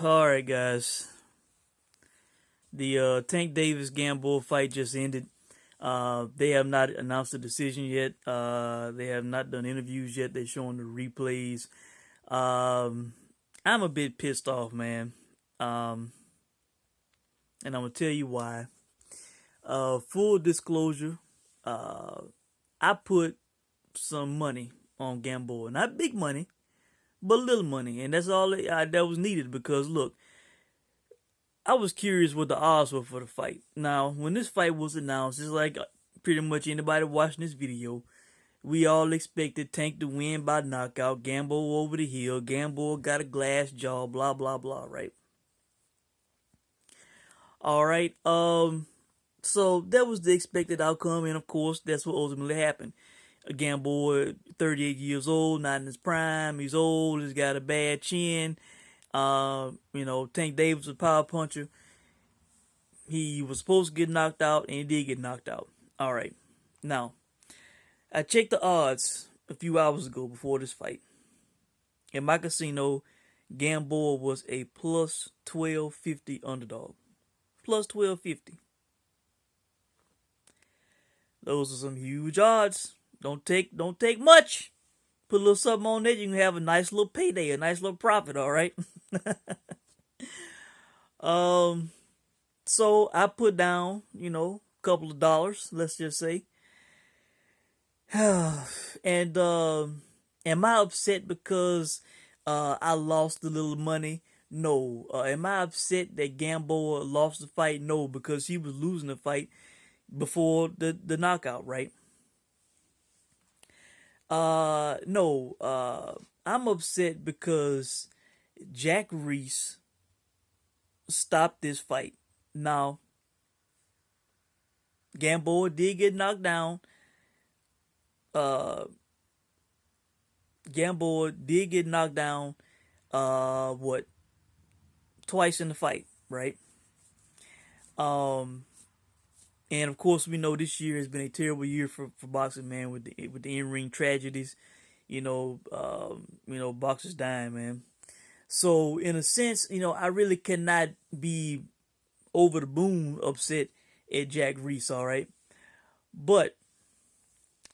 All right, guys. The Tank Davis Gamboa fight just ended. They have not announced a decision yet. They have not done interviews yet. They're showing the replays. Um, I'm a bit pissed off, man. Um, and I'm gonna tell you why. Full disclosure. Uh, I put some money on Gamboa, not big money, but little money, and that's all that was needed. Because look, I was curious what the odds were for the fight. Now, when this fight was announced, it's like pretty much anybody watching this video, we all expected Tank to win by knockout, Gamboa over the hill, Gamboa got a glass jaw, blah blah blah, right? All right. So that was the expected outcome, and of course, that's what ultimately happened. A Gamboa, 38 years old, not in his prime. He's old. He's got a bad chin. Tank Davis was a power puncher. He was supposed to get knocked out, and he did get knocked out. All right. Now, I checked the odds a few hours ago before this fight. In my casino, Gamboa was a plus 1250 underdog. Plus 1250. Those are some huge odds. Don't take much. Put a little something on there, you can have a nice little payday, a nice little profit, all right? um so I put down, a couple of dollars, let's just say. And am I upset because I lost a little money? No. Am I upset that Gamboa lost the fight? No, because he was losing the fight before the knockout, right? No. I'm upset because Jack Reese stopped this fight. Now, Gamboa did get knocked down. Uh, Gamboa did get knocked down. What, twice in the fight, right? Um, and of course, we know this year has been a terrible year for boxing, man, with the in ring tragedies. Boxers dying, man. So in a sense, I really cannot be over the moon upset at Jack Reese, all right. But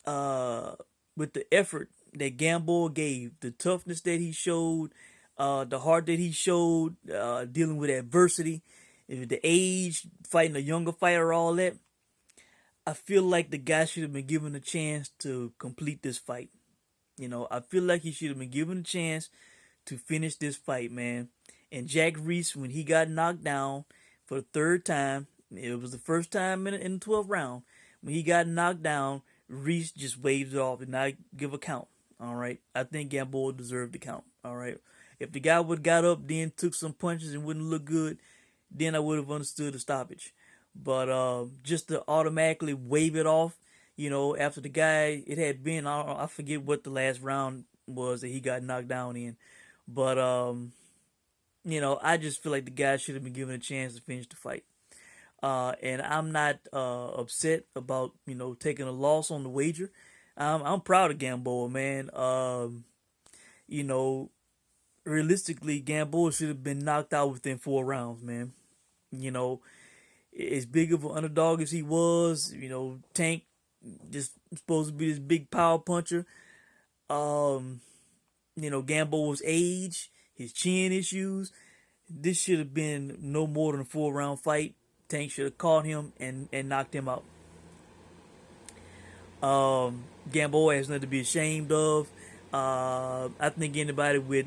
uh, with the effort that Gamboa gave, the toughness that he showed, the heart that he showed, dealing with adversity, the age, fighting a younger fighter, all that, I feel like the guy should have been given a chance to complete this fight. I feel like he should have been given a chance to finish this fight, man. And Jack Reese, when he got knocked down for the third time, it was the first time in the 12th round. When he got knocked down, Reese just waved it off and not give a count. All right. I think Gamboa deserved the count. All right. If the guy would have got up, then took some punches and wouldn't look good, then I would have understood the stoppage. But just to automatically wave it off, after the guy, it had been, I forget what the last round was that he got knocked down in. But, I just feel like the guy should have been given a chance to finish the fight. And I'm not upset about, taking a loss on the wager. I'm proud of Gamboa, man. You know, Realistically, Gamboa should have been knocked out within 4 rounds, man. You know, as big of an underdog as he was, Tank just supposed to be this big power puncher. Um, Gamboa's age, his chin issues. This should have been no more than a 4 round fight. Tank should have caught him and knocked him out. Gamboa has nothing to be ashamed of. I think anybody with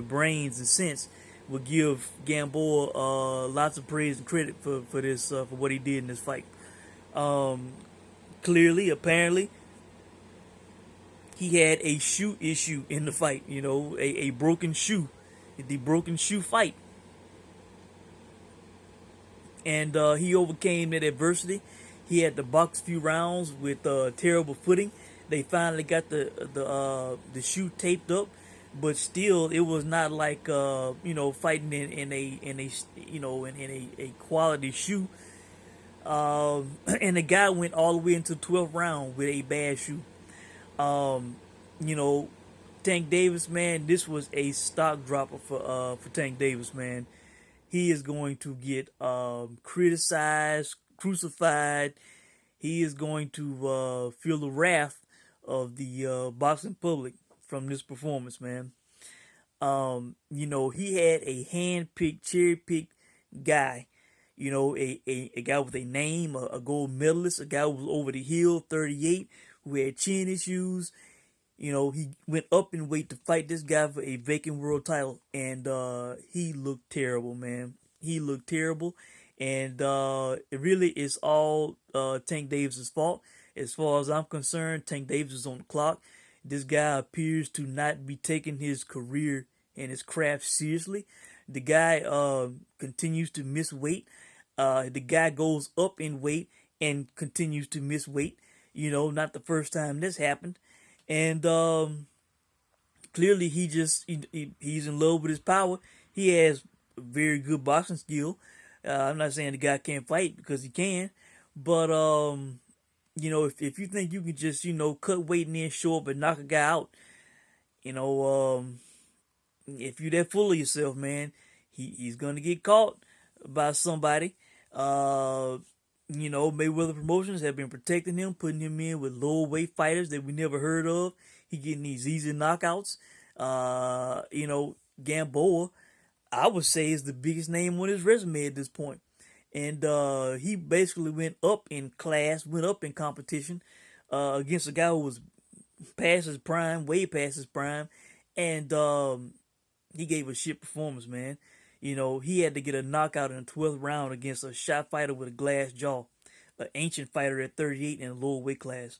brains and sense would give Gamboa lots of praise and credit for this for what he did in this fight. Um, Clearly, apparently, he had a shoe issue in the fight. A broken shoe, the broken shoe fight, and he overcame that adversity. He had to box a few rounds with terrible footing. They finally got the shoe taped up, but still, it was not like fighting in a quality shoe. And the guy went all the way into the 12th round with a bad shoe. Um, you know, Tank Davis, man, this was a stock dropper for Tank Davis, man. He is going to get criticized, crucified. He is going to feel the wrath of the boxing public from this performance, man. He had a hand-picked, cherry-picked guy. A guy with a name, a gold medalist, a guy who was over the hill, 38, who had chin issues. He went up in weight to fight this guy for a vacant world title, and he looked terrible, man. He looked terrible, and it really is all Tank Davis' fault. As far as I'm concerned, Tank Davis is on the clock. This guy appears to not be taking his career and his craft seriously. The guy continues to miss weight. The guy goes up in weight and continues to miss weight. Not the first time this happened. And clearly he's in love with his power. He has very good boxing skill. I'm not saying the guy can't fight, because he can, but if you think you can just cut weight and then show up and knock a guy out, you know if you're that full of yourself, man, he's gonna get caught by somebody. Mayweather Promotions have been protecting him, putting him in with lower weight fighters that we never heard of. He getting these easy knockouts. Gamboa, I would say, is the biggest name on his resume at this point. And he basically went up in class, went up in competition against a guy who was past his prime, way past his prime. And he gave a shit performance, man. He had to get a knockout in the 12th round against a shot fighter with a glass jaw, an ancient fighter at 38 in a lower weight class.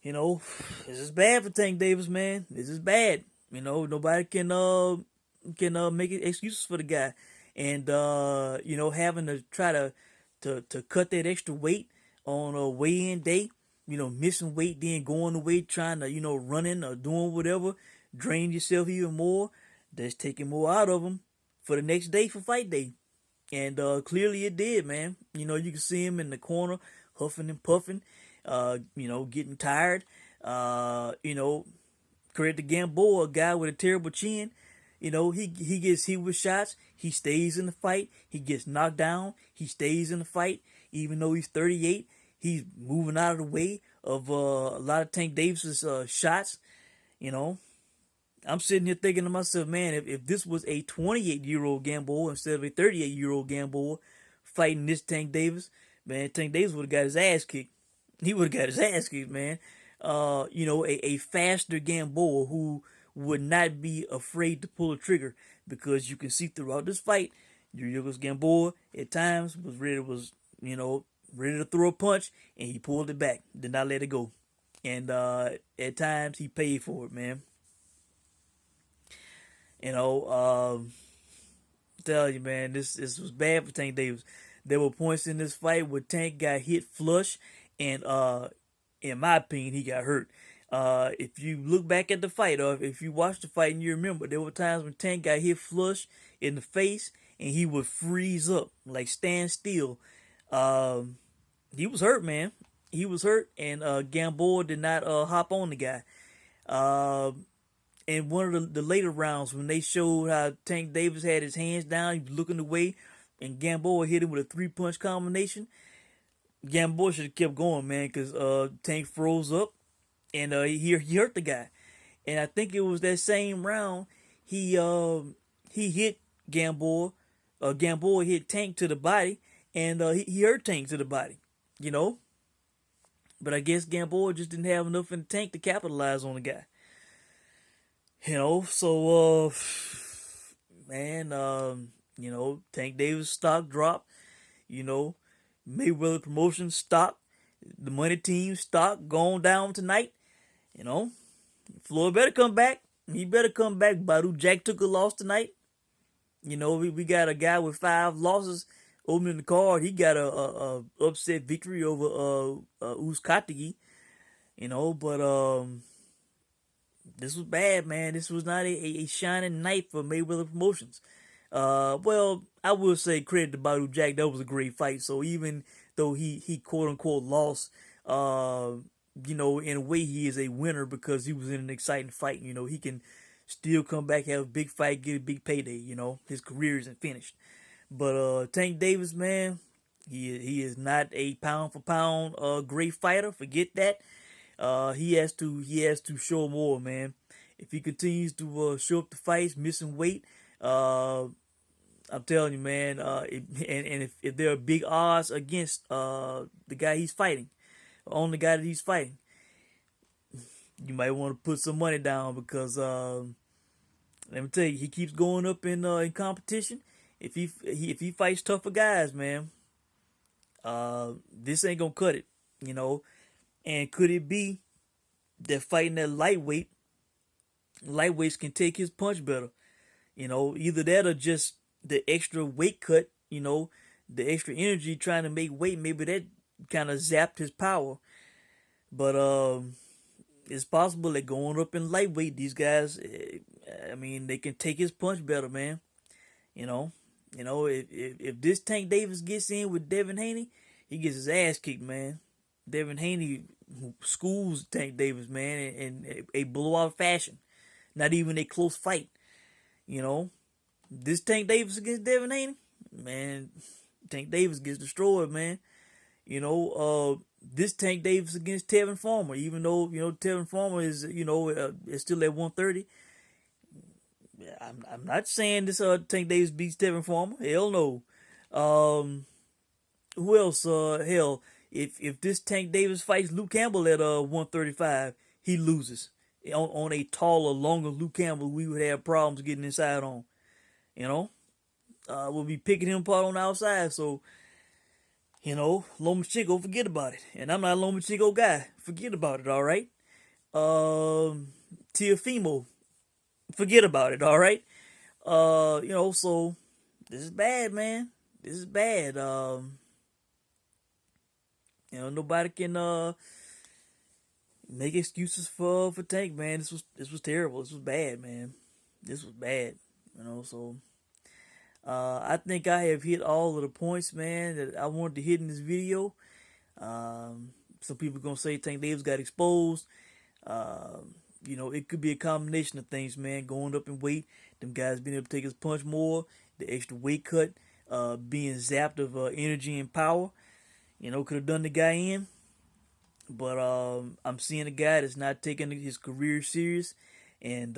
This is bad for Tank Davis, man. This is bad. Nobody can make excuses for the guy, and having to try to cut that extra weight on a weigh-in day. Missing weight, then going away, trying to running or doing whatever, drain yourself even more. That's taking more out of him for the next day, for fight day. And clearly it did, man. You can see him in the corner, huffing and puffing, getting tired. Credit to Gamboa, a guy with a terrible chin. He gets hit with shots. He stays in the fight. He gets knocked down. He stays in the fight. Even though he's 38, he's moving out of the way of a lot of Tank Davis's shots. I'm sitting here thinking to myself, man, if this was a 28-year-old Gamboa instead of a 38-year-old Gamboa fighting this Tank Davis, man, Tank Davis would have got his ass kicked. He would have got his ass kicked, man. A faster Gamboa who would not be afraid to pull a trigger, because you can see throughout this fight, Yuriorkis Gamboa at times was ready to throw a punch, and he pulled it back, did not let it go. And at times he paid for it, man. Tell you, man, this was bad for Tank Davis. There were points in this fight where Tank got hit flush, and in my opinion, he got hurt. If you look back at the fight, or if you watch the fight and you remember, there were times when Tank got hit flush in the face, and he would freeze up, like stand still. He was hurt, man. He was hurt, and Gamboa did not hop on the guy. In one of the later rounds, when they showed how Tank Davis had his hands down, he was looking away, and Gamboa hit him with a 3-punch combination. Gamboa should have kept going, man, because Tank froze up, and he hurt the guy. And I think it was that same round he hit Gamboa. Gamboa hit Tank to the body, and he hurt Tank to the body. But I guess Gamboa just didn't have enough in the tank to capitalize on the guy. So, man, Tank Davis stock dropped. Mayweather Promotions stock, the money team stock going down tonight. Floyd better come back. He better come back. Badu Jack took a loss tonight. We got a guy with 5 losses opening the card. He got a upset victory over Uzkatigi. But this was bad, man. This was not a shining night for Mayweather Promotions. Well, I will say credit to Badu Jack. That was a great fight. So even though he quote unquote lost, in a way, he is a winner because he was in an exciting fight. He can still come back, have a big fight, get a big payday. His career isn't finished. But Tank Davis, man, he is not a pound for pound great fighter. Forget that. He has to show more, man. If he continues to show up to fights, missing weight, I'm telling you, man. If there are big odds against the guy he's fighting, on the guy that he's fighting, you might want to put some money down because let me tell you, he keeps going up in competition. If he fights tougher guys, man, this ain't gonna cut it, And could it be that fighting that lightweights can take his punch better? Either that or just the extra weight cut, the extra energy trying to make weight, maybe that kind of zapped his power. But it's possible that going up in lightweight, these guys, they can take his punch better, man. If this Tank Davis gets in with Devin Haney, he gets his ass kicked, man. Devin Haney schools Tank Davis, man, in a blowout fashion. Not even a close fight. This Tank Davis against Devin Haney, man, Tank Davis gets destroyed, man. This Tank Davis against Tevin Farmer, even though Tevin Farmer is is still at 130. I'm not saying this Tank Davis beats Tevin Farmer. Hell no. Who else? Hell, if this Tank Davis fights Luke Campbell at 135, he loses. On a taller, longer Luke Campbell, we would have problems getting inside on. We'll be picking him apart on the outside. So, Lomachenko, forget about it. And I'm not a Lomachenko guy. Forget about it, all right? Teofimo, forget about it, all right? So this is bad, man. This is bad. Nobody can make excuses for Tank, man. This was terrible. This was bad, man. This was bad. So I think I have hit all of the points, man, that I wanted to hit in this video. Some people gonna say Tank Davis got exposed. It could be a combination of things, man. Going up in weight, them guys being able to take his punch more, the extra weight cut, being zapped of energy and power. Could have done the guy in. But I'm seeing a guy that's not taking his career serious, and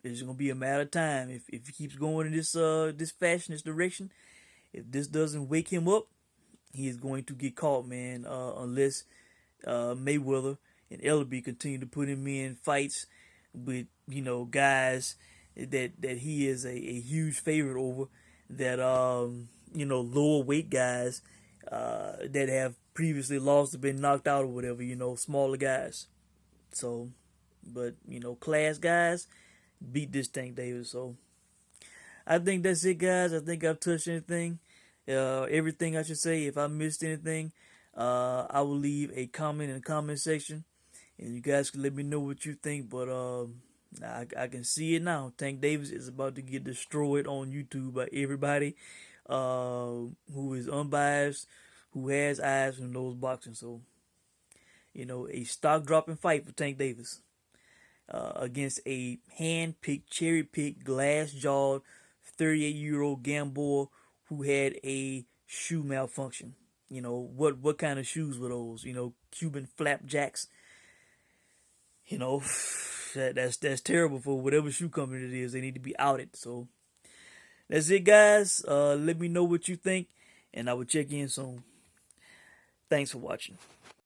it's gonna be a matter of time if he keeps going in this fashion, this direction. If this doesn't wake him up, he is going to get caught, man. Unless Mayweather and Ellerbe continue to put him in fights with guys that he is a huge favorite over, that lower weight guys that have previously lost or been knocked out or whatever, smaller guys. So, but class guys beat this Tank Davis. So I think that's it, guys. I think I've touched everything I should say. If I missed anything, I will leave a comment in the comment section, and you guys can let me know what you think. But I can see it now. Tank Davis is about to get destroyed on YouTube by everybody who is unbiased, who has eyes and knows boxing. So, a stock dropping fight for Tank Davis against a hand-picked, cherry-picked, glass-jawed 38-year-old Gamboa who had a shoe malfunction. What kind of shoes were those? Cuban flapjacks. That's terrible for whatever shoe company it is. They need to be outed. So that's it, guys. Let me know what you think, and I will check in soon. Thanks for watching.